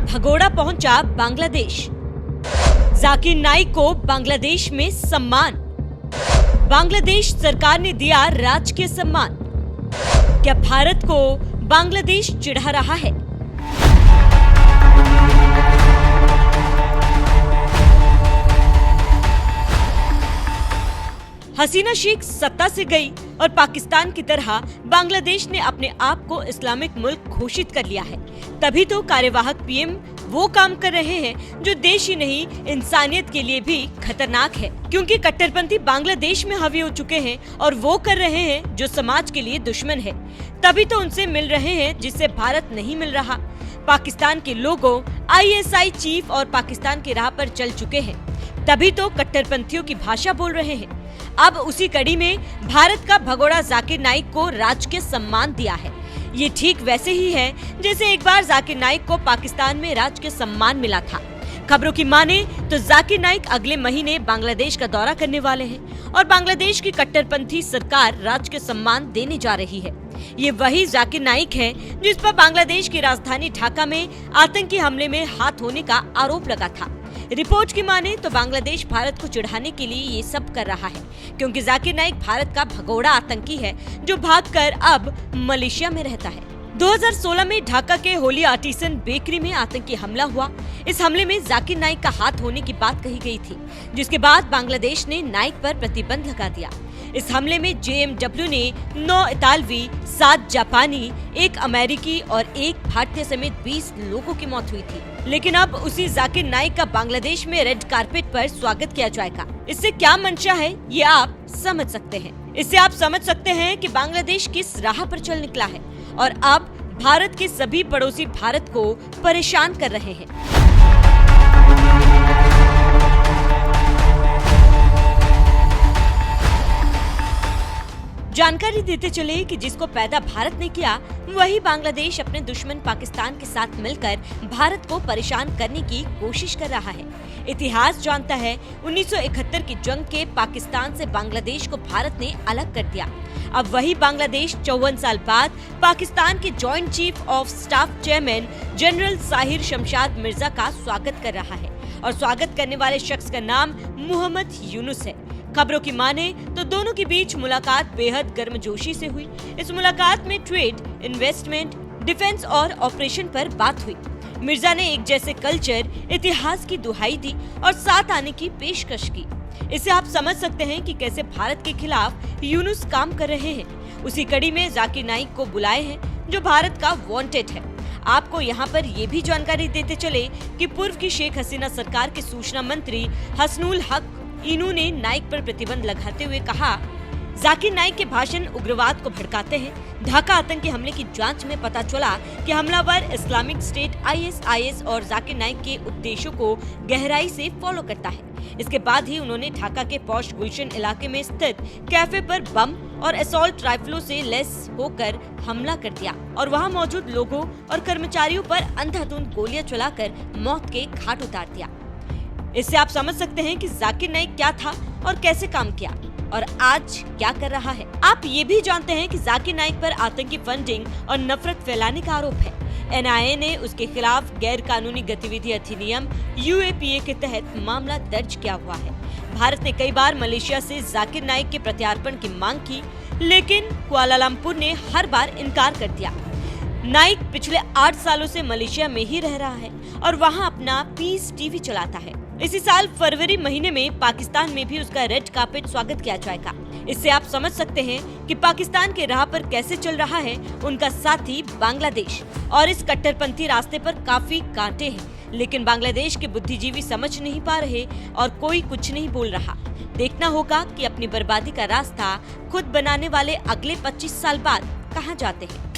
भगोड़ा पहुंचा बांग्लादेश। जाकिर नाइक को बांग्लादेश में सम्मान। बांग्लादेश सरकार ने दिया राजकीय सम्मान। क्या भारत को बांग्लादेश चिढ़ा रहा है? हसीना शेख सत्ता से गई और पाकिस्तान की तरह बांग्लादेश ने अपने आप को इस्लामिक मुल्क घोषित कर लिया है। तभी तो कार्यवाहक पीएम वो काम कर रहे हैं जो देश ही नहीं इंसानियत के लिए भी खतरनाक है, क्योंकि कट्टरपंथी बांग्लादेश में हावी हो चुके हैं और वो कर रहे हैं जो समाज के लिए दुश्मन है। तभी तो उनसे मिल रहे हैं जिससे भारत नहीं मिल रहा। पाकिस्तान के लोगों आईएसआई चीफ और पाकिस्तान की राह पर चल चुके हैं, तभी तो कट्टरपंथियों की भाषा बोल रहे हैं। अब उसी कड़ी में भारत का भगोड़ा जाकिर नाइक को राजकीय सम्मान दिया है। ये ठीक वैसे ही है जैसे एक बार जाकिर नाइक को पाकिस्तान में राजकीय सम्मान मिला था। खबरों की माने तो जाकिर नाइक अगले महीने बांग्लादेश का दौरा करने वाले हैं और बांग्लादेश की कट्टरपंथी सरकार राजकीय सम्मान देने जा रही है। ये वही जाकिर नाइक है जिस पर बांग्लादेश की राजधानी ढाका में आतंकी हमले में हाथ होने का आरोप लगा था। रिपोर्ट की माने तो बांग्लादेश भारत को चिढ़ाने के लिए ये सब कर रहा है, क्योंकि जाकिर नाइक भारत का भगोड़ा आतंकी है जो भागकर अब मलेशिया में रहता है। 2016 में ढाका के होली आर्टिसन बेकरी में आतंकी हमला हुआ। इस हमले में जाकिर नाइक का हाथ होने की बात कही गई थी, जिसके बाद बांग्लादेश ने नाइक पर प्रतिबंध लगा दिया। इस हमले में जेएमडब्ल्यू ने 9 इतालवी, 7 जापानी, 1 अमेरिकी और 1 भारतीय समेत 20 लोगों की मौत हुई थी। लेकिन अब उसी जाकिर नाइक का बांग्लादेश में रेड कारपेट पर स्वागत किया जाएगा। इससे क्या मंशा है ये आप समझ सकते हैं। इससे आप समझ सकते हैं कि बांग्लादेश किस राह पर चल निकला है और अब भारत के सभी पड़ोसी भारत को परेशान कर रहे हैं। जानकारी देते चले कि जिसको पैदा भारत ने किया, वही बांग्लादेश अपने दुश्मन पाकिस्तान के साथ मिलकर भारत को परेशान करने की कोशिश कर रहा है। इतिहास जानता है 1971 की जंग के पाकिस्तान से बांग्लादेश को भारत ने अलग कर दिया। अब वही बांग्लादेश 54 साल बाद पाकिस्तान के joint chief of staff chairman general Sahir Shamshad Mirza का स्वागत कर रहा है और स्वागत करने वाले शख्स का नाम मोहम्मद यूनुस है। खबरों की माने तो दोनों के बीच मुलाकात बेहद गर्मजोशी से हुई। इस मुलाकात में ट्रेड, इन्वेस्टमेंट, डिफेंस और ऑपरेशन पर बात हुई। मिर्जा ने एक जैसे कल्चर, इतिहास की दुहाई दी और साथ आने की पेशकश की। इससे आप समझ सकते हैं कि कैसे भारत के खिलाफ यूनुस काम कर रहे हैं। उसी कड़ी में जाकिर नाइक को बुलाए हैं जो भारत का वांटेड है। आपको यहाँ पर ये भी जानकारी देते चले कि पूर्व की शेख हसीना सरकार के सूचना मंत्री हसनुल हक इनू ने नाइक पर प्रतिबंध लगाते हुए कहा, जाकिर नाइक के भाषण उग्रवाद को भड़काते हैं। ढाका आतंकी हमले की जांच में पता चला कि हमलावर इस्लामिक स्टेट आईएसआईएस और जाकिर नाइक के उद्देश्यों को गहराई से फॉलो करता है। इसके बाद ही उन्होंने ढाका के पौश गुलशन इलाके में स्थित कैफे पर बम और असॉल्ट राइफलों से लैस होकर हमला कर दिया और वहां मौजूद लोगों और कर्मचारियों पर अंधाधुंध गोलियां चलाकर मौत के घाट उतार दिया। इससे आप समझ सकते हैं कि जाकिर नाइक क्या था और कैसे काम किया और आज क्या कर रहा है। आप ये भी जानते हैं कि जाकिर नाइक पर आतंकी फंडिंग और नफरत फैलाने का आरोप है। एनआईए ने उसके खिलाफ गैर कानूनी गतिविधि अधिनियम यूएपीए के तहत मामला दर्ज किया हुआ है। भारत ने कई बार मलेशिया से जाकिर नाइक के प्रत्यार्पण की मांग की, लेकिन कुआलालंपुर ने हर बार इनकार कर दिया। नाइक पिछले 8 सालों से मलेशिया में ही रह रहा है और वहां अपना पीस टीवी चलाता है। इसी साल फरवरी महीने में पाकिस्तान में भी उसका रेड कार्पेट स्वागत किया जाएगा। इससे आप समझ सकते हैं कि पाकिस्तान के राह पर कैसे चल रहा है उनका साथी बांग्लादेश। और इस कट्टरपंथी रास्ते पर काफी कांटे हैं, लेकिन बांग्लादेश के बुद्धिजीवी समझ नहीं पा रहे और कोई कुछ नहीं बोल रहा। देखना होगा कि अपनी बर्बादी का रास्ता खुद बनाने वाले अगले 25 साल बाद कहां जाते हैं।